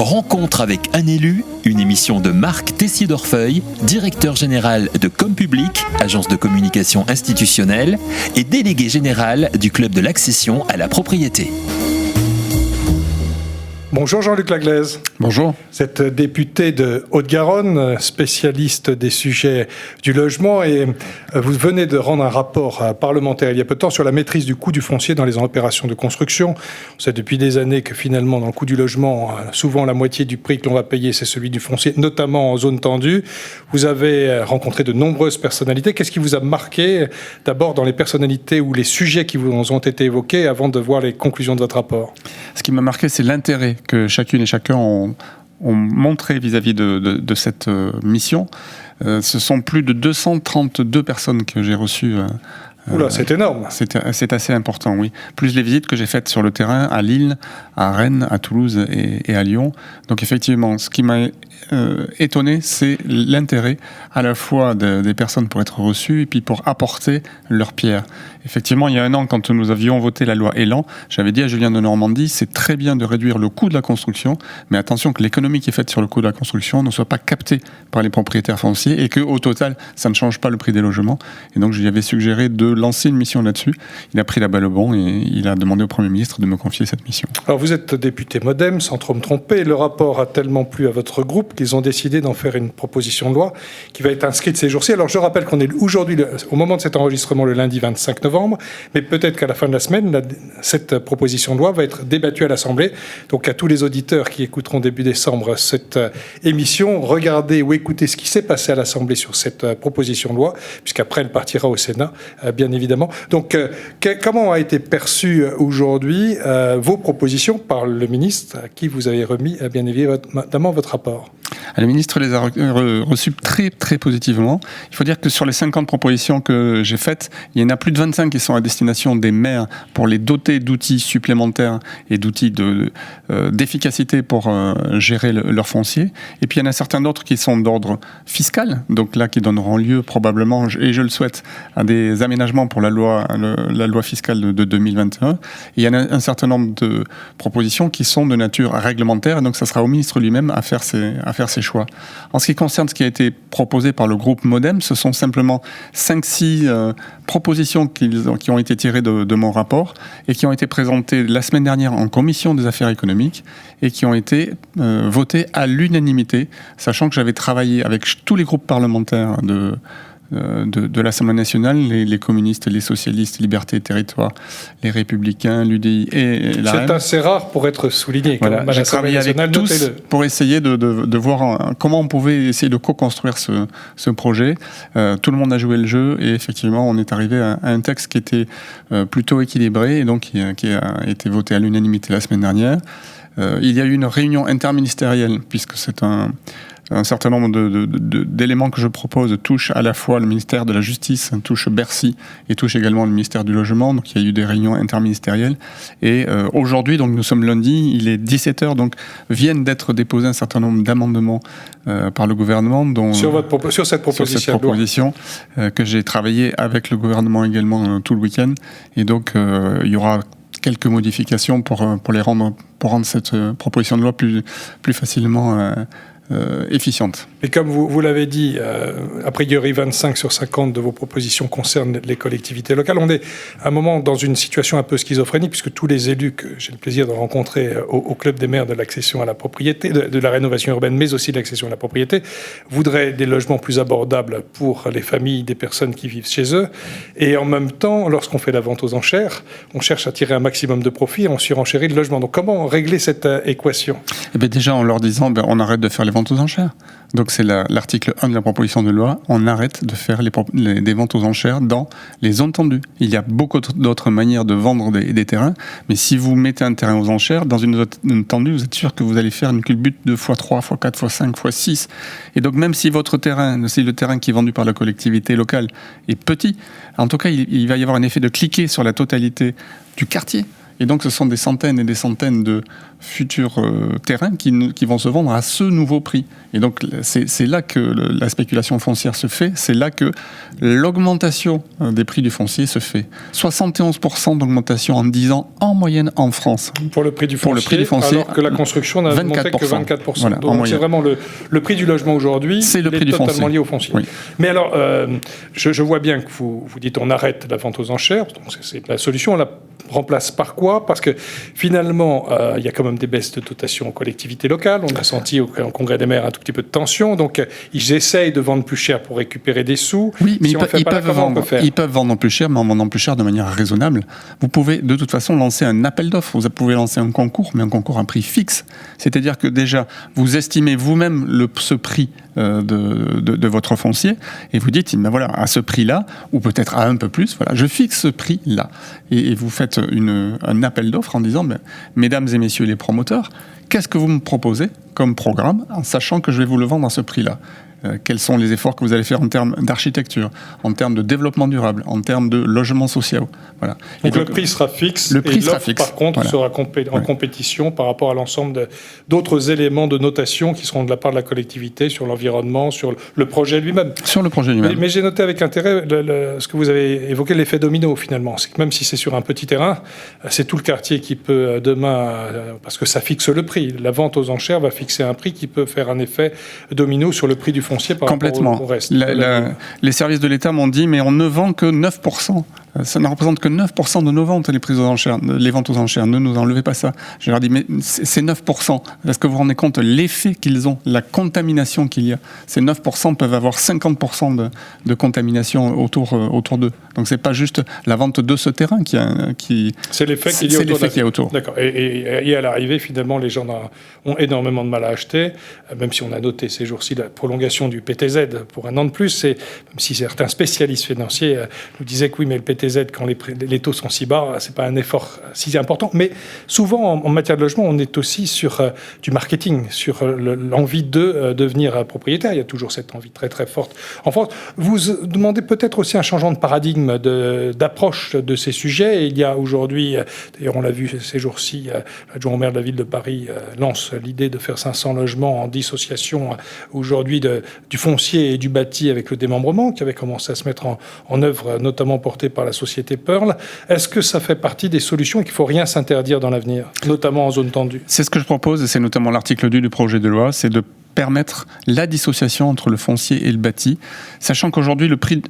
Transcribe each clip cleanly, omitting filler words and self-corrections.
Rencontre avec un élu, une émission de Marc Tessier-Dorfeuille, directeur général de Compublic, agence de communication institutionnelle, et délégué général du club de l'accession à la propriété. Bonjour Jean-Luc Laglaise. Bonjour. Vous êtes député de Haute-Garonne, spécialiste des sujets du logement, et vous venez de rendre un rapport parlementaire il y a peu de temps sur la maîtrise du coût du foncier dans les opérations de construction. On sait depuis des années que finalement dans le coût du logement, souvent la moitié du prix que l'on va payer c'est celui du foncier, notamment en zone tendue. Vous avez rencontré de nombreuses personnalités. Qu'est-ce qui vous a marqué d'abord dans les personnalités ou les sujets qui vous ont été évoqués avant de voir les conclusions de votre rapport? Ce qui m'a marqué, c'est l'intérêt que chacune et chacun ont montré vis-à-vis de cette mission. Ce sont plus de 232 personnes que j'ai reçues. Oula, c'est énorme. C'est assez important, oui. Plus les visites que j'ai faites sur le terrain à Lille, à Rennes, à Toulouse et à Lyon. Donc effectivement, ce qui m'a étonné, c'est l'intérêt à la fois des personnes pour être reçues et puis pour apporter leur pierre. Effectivement, il y a un an, quand nous avions voté la loi Elan, j'avais dit à Julien de Normandie, c'est très bien de réduire le coût de la construction, mais attention que l'économie qui est faite sur le coût de la construction ne soit pas captée par les propriétaires fonciers et qu'au total, ça ne change pas le prix des logements. Et donc, je lui avais suggéré de lancer une mission là-dessus. Il a pris la balle au bon et il a demandé au Premier ministre de me confier cette mission. Alors, vous êtes député MoDem, sans trop me tromper. Le rapport a tellement plu à votre groupe qu'ils ont décidé d'en faire une proposition de loi qui va être inscrite ces jours-ci. Alors, je rappelle qu'on est aujourd'hui, au moment de cet enregistrement, le lundi 25 novembre, mais peut-être qu'à la fin de la semaine, cette proposition de loi va être débattue à l'Assemblée. Donc, à tous les auditeurs qui écouteront début décembre cette émission, regardez ou écoutez ce qui s'est passé à l'Assemblée sur cette proposition de loi, puisqu'après, elle partira au Sénat, bien évidemment. Donc, comment a été perçue aujourd'hui vos propositions par le ministre à qui vous avez remis, bien évidemment, votre rapport? Le ministre les a reçues très, très positivement. Il faut dire que sur les 50 propositions que j'ai faites, il y en a plus de 25 qui sont à destination des maires pour les doter d'outils supplémentaires et d'outils d'efficacité pour gérer leur foncier. Et puis il y en a certains d'autres qui sont d'ordre fiscal, donc là qui donneront lieu probablement, et je le souhaite, à des aménagements pour la loi fiscale de 2021. Et il y en a un certain nombre de propositions qui sont de nature réglementaire, et donc ça sera au ministre lui-même à faire ses choix. En ce qui concerne ce qui a été proposé par le groupe MoDem, ce sont simplement 5-6 propositions qui ont été tirées de mon rapport et qui ont été présentées la semaine dernière en commission des affaires économiques et qui ont été votées à l'unanimité, sachant que j'avais travaillé avec tous les groupes parlementaires de l'Assemblée nationale, les communistes, les socialistes, Liberté et Territoire, les Républicains, l'UDI et la C'est assez rare pour être souligné. Voilà, j'ai travaillé avec tous pour essayer de voir comment on pouvait essayer de co-construire ce projet. Tout le monde a joué le jeu et effectivement, on est arrivé à un texte qui était plutôt équilibré et donc qui a été voté à l'unanimité la semaine dernière. Il y a eu une réunion interministérielle puisque c'est un certain nombre d'éléments que je propose touchent à la fois le ministère de la Justice, touchent Bercy et touchent également le ministère du Logement. Donc il y a eu des réunions interministérielles. Et aujourd'hui, donc nous sommes lundi, il est 17h, donc viennent d'être déposés un certain nombre d'amendements par le gouvernement. Sur cette proposition que j'ai travaillé avec le gouvernement également tout le week-end. Et donc il y aura quelques modifications pour rendre cette proposition de loi plus facilement efficiente. Et comme vous l'avez dit, a priori 25 sur 50 de vos propositions concernent les collectivités locales. On est à un moment dans une situation un peu schizophrénique puisque tous les élus que j'ai le plaisir de rencontrer au Club des maires de l'accession à la propriété, de la rénovation urbaine, mais aussi de l'accession à la propriété, voudraient des logements plus abordables pour les familles des personnes qui vivent chez eux. Et en même temps, lorsqu'on fait la vente aux enchères, on cherche à tirer un maximum de profit et on surenchérit le logement. Donc comment régler cette équation? Eh bien déjà en leur disant on arrête de faire les ventes aux enchères. Donc c'est l'article 1 de la proposition de loi, on arrête de faire des ventes aux enchères dans les zones tendues. Il y a beaucoup d'autres manières de vendre des terrains, mais si vous mettez un terrain aux enchères dans une zone tendue, vous êtes sûr que vous allez faire une culbute de x3, x4, x5, x6. Et donc même si votre terrain, si le terrain qui est vendu par la collectivité locale est petit, en tout cas il va y avoir un effet de cliquer sur la totalité du quartier. Et donc ce sont des centaines et des centaines de futurs terrains qui vont se vendre à ce nouveau prix. Et donc c'est là que la spéculation foncière se fait, c'est là que l'augmentation des prix du foncier se fait. 71% d'augmentation en 10 ans en moyenne en France. Pour le prix du foncier, alors que la construction n'a monté que 24%. Voilà, donc c'est vraiment le prix du logement aujourd'hui, c'est le prix du totalement foncier. Lié au foncier. Oui. Mais alors, je vois bien que vous dites on arrête la vente aux enchères, donc c'est la solution, on la remplace par quoi? Parce que finalement, il y a quand même des baisses de dotation aux collectivités locales. On a senti au Congrès des maires un tout petit peu de tension. Donc, ils essayent de vendre plus cher pour récupérer des sous. Oui, mais ils peuvent vendre plus cher, mais en vendant plus cher de manière raisonnable. Vous pouvez de toute façon lancer un appel d'offres. Vous pouvez lancer un concours, mais un concours à un prix fixe. C'est-à-dire que déjà, vous estimez vous-même ce prix de votre foncier et vous dites, ben voilà, à ce prix-là, ou peut-être à un peu plus, voilà, je fixe ce prix-là. Et vous faites un appel d'offres en disant, mesdames et messieurs les promoteurs, qu'est-ce que vous me proposez comme programme en sachant que je vais vous le vendre à ce prix-là? Quels sont les efforts que vous allez faire en termes d'architecture, en termes de développement durable, en termes de logement social. Voilà. Donc le prix sera fixe. Le prix sera fixe. Par contre, sera en compétition par rapport à l'ensemble d'autres éléments de notation qui seront de la part de la collectivité sur l'environnement, sur le projet lui-même. Sur le projet lui-même. Mais j'ai noté avec intérêt ce que vous avez évoqué, l'effet domino finalement. C'est que même si c'est sur un petit terrain, c'est tout le quartier qui peut demain, parce que ça fixe le prix. La vente aux enchères va fixer un prix qui peut faire un effet domino sur le prix du foncier par complètement. Au reste. Les services de l'État m'ont dit, mais on ne vend que 9%. Ça ne représente que 9% de nos ventes, les prises aux enchères, les ventes aux enchères. Ne nous enlevez pas ça. Je leur dis, mais c'est 9%. Est-ce que vous vous rendez compte l'effet qu'ils ont, la contamination qu'il y a? Ces 9% peuvent avoir 50% de contamination autour d'eux. Donc c'est pas juste la vente de ce terrain qui c'est l'effet qu'il y a autour. D'accord. Et à l'arrivée, finalement, les gens ont énormément de mal à acheter, même si on a noté ces jours-ci la prolongation du PTZ pour un an de plus. Même si certains spécialistes financiers nous disaient que oui, mais le PTZ, quand les taux sont si bas, c'est pas un effort si important. Mais souvent, en matière de logement, on est aussi sur du marketing, sur l'envie de devenir propriétaire. Il y a toujours cette envie très très forte en France. Vous demandez peut-être aussi un changement de paradigme, d'approche de ces sujets. Et il y a aujourd'hui, d'ailleurs on l'a vu ces jours-ci, l'adjoint au maire de la ville de Paris lance l'idée de faire 500 logements en dissociation aujourd'hui du foncier et du bâti avec le démembrement, qui avait commencé à se mettre en œuvre, notamment porté par la société Pearl. Est-ce que ça fait partie des solutions et qu'il ne faut rien s'interdire dans l'avenir, notamment en zone tendue? C'est ce que je propose, et c'est notamment l'article 2 du projet de loi, c'est de permettre la dissociation entre le foncier et le bâti, sachant qu'aujourd'hui, le prix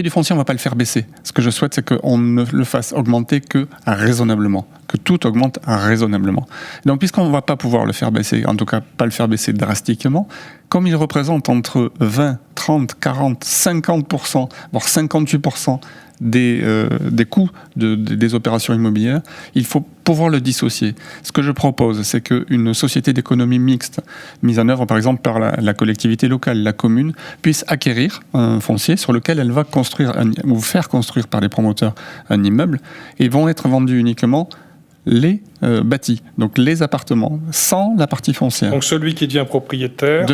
du foncier, on ne va pas le faire baisser. Ce que je souhaite, c'est qu'on ne le fasse augmenter que raisonnablement, que tout augmente raisonnablement. Donc, puisqu'on ne va pas pouvoir le faire baisser, en tout cas pas le faire baisser drastiquement, comme il représente entre 20, 30, 40, 50%, voire 58% des coûts des opérations immobilières, il faut pouvoir le dissocier. Ce que je propose, c'est qu'une société d'économie mixte, mise en œuvre par exemple par la collectivité locale, la commune, puisse acquérir un foncier sur lequel elle va construire ou faire construire par les promoteurs un immeuble, et vont être vendus uniquement les bâtis, donc les appartements, sans la partie foncière. Donc celui qui devient propriétaire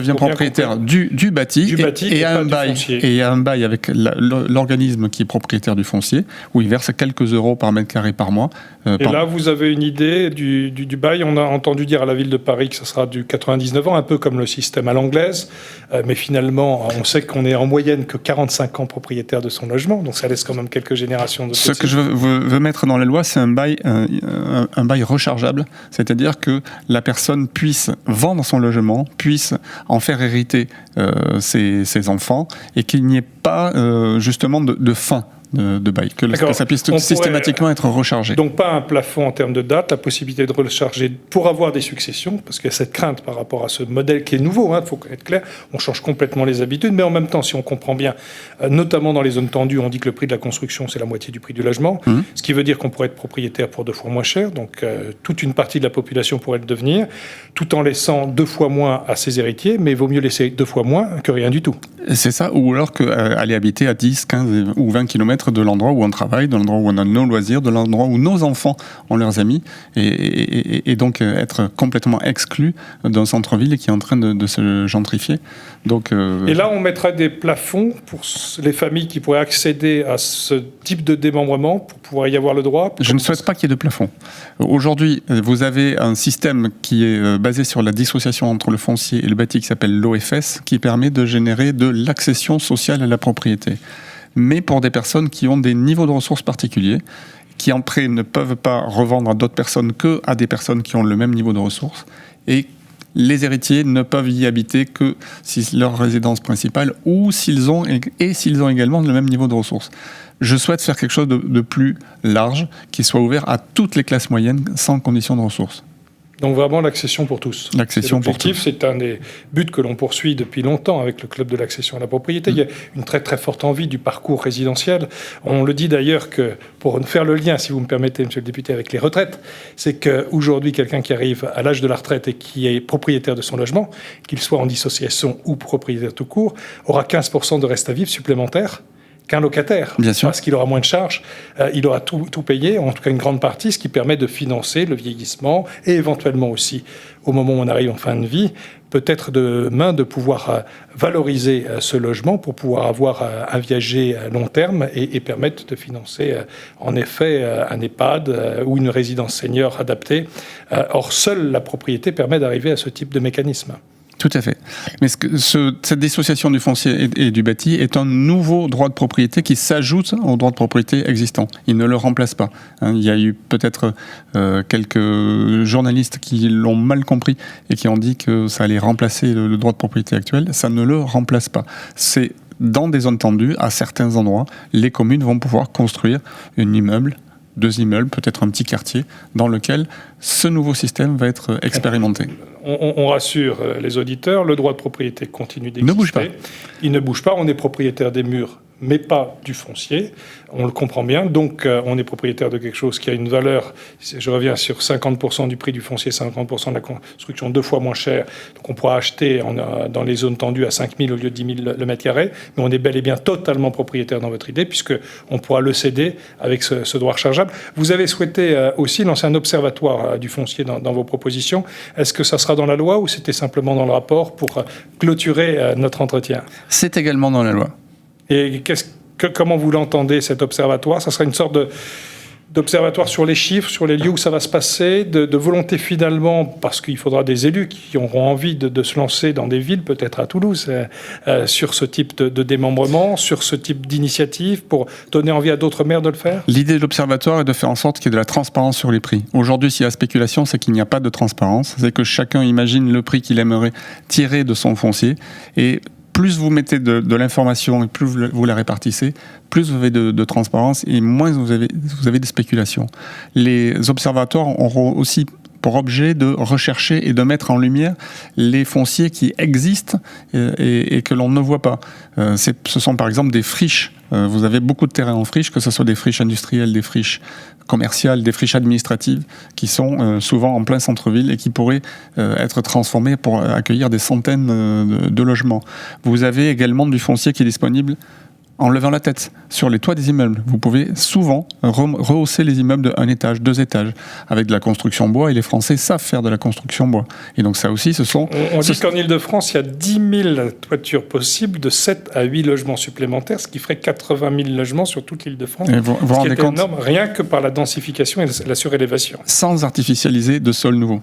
du bâti et a un bail avec l'organisme qui est propriétaire du foncier, où il verse quelques euros par mètre carré par mois. Là, vous avez une idée du bail. On a entendu dire à la ville de Paris que ça sera du 99 ans, un peu comme le système à l'anglaise, mais finalement, on sait qu'on est en moyenne que 45 ans propriétaire de son logement, donc ça laisse quand même quelques générations de Ce que je veux mettre dans la loi, c'est un bail rechargeable, c'est-à-dire que la personne puisse vendre son logement, puisse en faire hériter ses enfants, et qu'il n'y ait pas justement de fin de bail, que ça puisse systématiquement être rechargé. Donc pas un plafond en termes de date, la possibilité de recharger pour avoir des successions, parce qu'il y a cette crainte par rapport à ce modèle qui est nouveau, il faut être clair, on change complètement les habitudes, mais en même temps, si on comprend bien, notamment dans les zones tendues, on dit que le prix de la construction, c'est la moitié du prix du logement, ce qui veut dire qu'on pourrait être propriétaire pour 2 fois moins cher, donc toute une partie de la population pourrait le devenir, tout en laissant 2 fois moins à ses héritiers, mais il vaut mieux laisser 2 fois moins que rien du tout. C'est ça, ou alors aller habiter à 10, 15 ou 20 km être de l'endroit où on travaille, de l'endroit où on a nos loisirs, de l'endroit où nos enfants ont leurs amis, et donc être complètement exclu d'un centre-ville qui est en train de se gentrifier. Donc, Et là, on mettra des plafonds pour les familles qui pourraient accéder à ce type de démembrement pour pouvoir y avoir le droit. Je ne souhaite pas qu'il y ait de plafond. Aujourd'hui, vous avez un système qui est basé sur la dissociation entre le foncier et le bâti qui s'appelle l'OFS, qui permet de générer de l'accession sociale à la propriété. Mais pour des personnes qui ont des niveaux de ressources particuliers, qui après ne peuvent pas revendre à d'autres personnes que à des personnes qui ont le même niveau de ressources, et les héritiers ne peuvent y habiter que si leur résidence principale ou s'ils ont également le même niveau de ressources. Je souhaite faire quelque chose de plus large, qui soit ouvert à toutes les classes moyennes sans condition de ressources. Donc vraiment l'accession pour tous. L'accession pour tous. C'est un des buts que l'on poursuit depuis longtemps avec le club de l'accession à la propriété. Il y a une très très forte envie du parcours résidentiel. On le dit d'ailleurs que, pour faire le lien, si vous me permettez, monsieur le député, avec les retraites, c'est qu'aujourd'hui, quelqu'un qui arrive à l'âge de la retraite et qui est propriétaire de son logement, qu'il soit en dissociation ou propriétaire tout court, aura 15% de reste à vivre supplémentaire qu'un locataire. Bien sûr. Parce qu'il aura moins de charges, il aura tout payé, en tout cas une grande partie, ce qui permet de financer le vieillissement et éventuellement aussi, au moment où on arrive en fin de vie, peut-être demain de pouvoir valoriser ce logement pour pouvoir avoir un viager à long terme et permettre de financer en effet un EHPAD ou une résidence senior adaptée. Or, seule la propriété permet d'arriver à ce type de mécanisme. Tout à fait. Mais cette dissociation du foncier et du bâti est un nouveau droit de propriété qui s'ajoute au droit de propriété existant. Il ne le remplace pas. Il y a eu peut-être quelques journalistes qui l'ont mal compris et qui ont dit que ça allait remplacer le droit de propriété actuel. Ça ne le remplace pas. C'est dans des zones tendues, à certains endroits, les communes vont pouvoir construire un immeuble, 2 immeubles, peut-être un petit quartier, dans lequel ce nouveau système va être expérimenté. On rassure les auditeurs, le droit de propriété continue d'exister. Ne bouge pas. Il ne bouge pas, on est propriétaire des murs, mais pas du foncier. On le comprend bien. Donc, on est propriétaire de quelque chose qui a une valeur, je reviens sur 50% du prix du foncier, 50% de la construction, 2 fois moins cher. Donc, on pourra acheter dans les zones tendues à 5 000 au lieu de 10 000 le mètre carré. Mais on est bel et bien totalement propriétaire dans votre idée, puisqu'on pourra le céder avec ce droit rechargeable. Vous avez souhaité aussi lancer un observatoire du foncier dans vos propositions. Est-ce que ça sera dans la loi ou c'était simplement dans le rapport pour clôturer notre entretien ? C'est également dans la loi. Et comment vous l'entendez, cet observatoire ? Ça sera une sorte d'observatoire sur les chiffres, sur les lieux où ça va se passer, de volonté finalement, parce qu'il faudra des élus qui auront envie de se lancer dans des villes, peut-être à Toulouse, sur ce type de démembrement, sur ce type d'initiative, pour donner envie à d'autres maires de le faire ? L'idée de l'observatoire est de faire en sorte qu'il y ait de la transparence sur les prix. Aujourd'hui, s'il y a spéculation, c'est qu'il n'y a pas de transparence. C'est que chacun imagine le prix qu'il aimerait tirer de son foncier. Et plus vous mettez de l'information et plus vous la répartissez, plus vous avez de transparence et moins vous avez de spéculation. Les observatoires auront aussi pour objet de rechercher et de mettre en lumière les fonciers qui existent et que l'on ne voit pas. Ce sont par exemple des friches. Vous avez beaucoup de terrains en friche, que ce soit des friches industrielles, des friches commerciales, des friches administratives, qui sont souvent en plein centre-ville et qui pourraient être transformées pour accueillir des centaines de logements. Vous avez également du foncier qui est disponible en levant la tête sur les toits des immeubles. Vous pouvez souvent rehausser les immeubles de 1 étage, 2 étages, avec de la construction bois, et les Français savent faire de la construction bois. Et donc ça aussi, On dit qu'en Ile-de-France, il y a 10 000 toitures possibles de 7 à 8 logements supplémentaires, ce qui ferait 80 000 logements sur toute l'île-de-France. Vous rendez compte, énorme, rien que par la densification et la surélévation. Sans artificialiser de sol nouveau.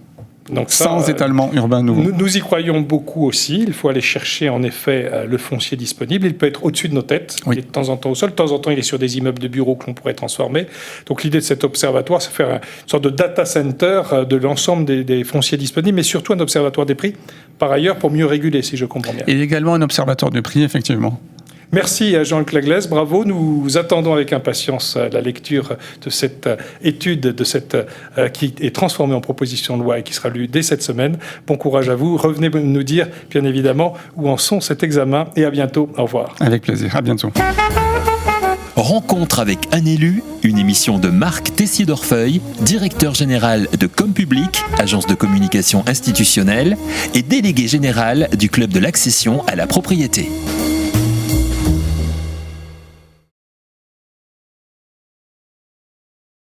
Donc sans étalement urbain nouveau. Nous y croyons beaucoup aussi. Il faut aller chercher en effet le foncier disponible. Il peut être au-dessus de nos têtes. Oui. Il est de temps en temps au sol. De temps en temps, il est sur des immeubles de bureaux que l'on pourrait transformer. Donc l'idée de cet observatoire, c'est faire une sorte de data center de l'ensemble des fonciers disponibles, mais surtout un observatoire des prix, par ailleurs, pour mieux réguler, si je comprends bien. Et également un observatoire de prix, effectivement. Merci à Jean-Luc Laglaise, bravo. Nous attendons avec impatience la lecture de cette étude qui est transformée en proposition de loi et qui sera lue dès cette semaine. Bon courage à vous. Revenez nous dire, bien évidemment, où en sont cet examen. Et à bientôt. Au revoir. Avec plaisir. À bientôt. Rencontre avec un élu, une émission de Marc Tessier-Dorfeuille, directeur général de Compublic, agence de communication institutionnelle, et délégué général du club de l'accession à la propriété.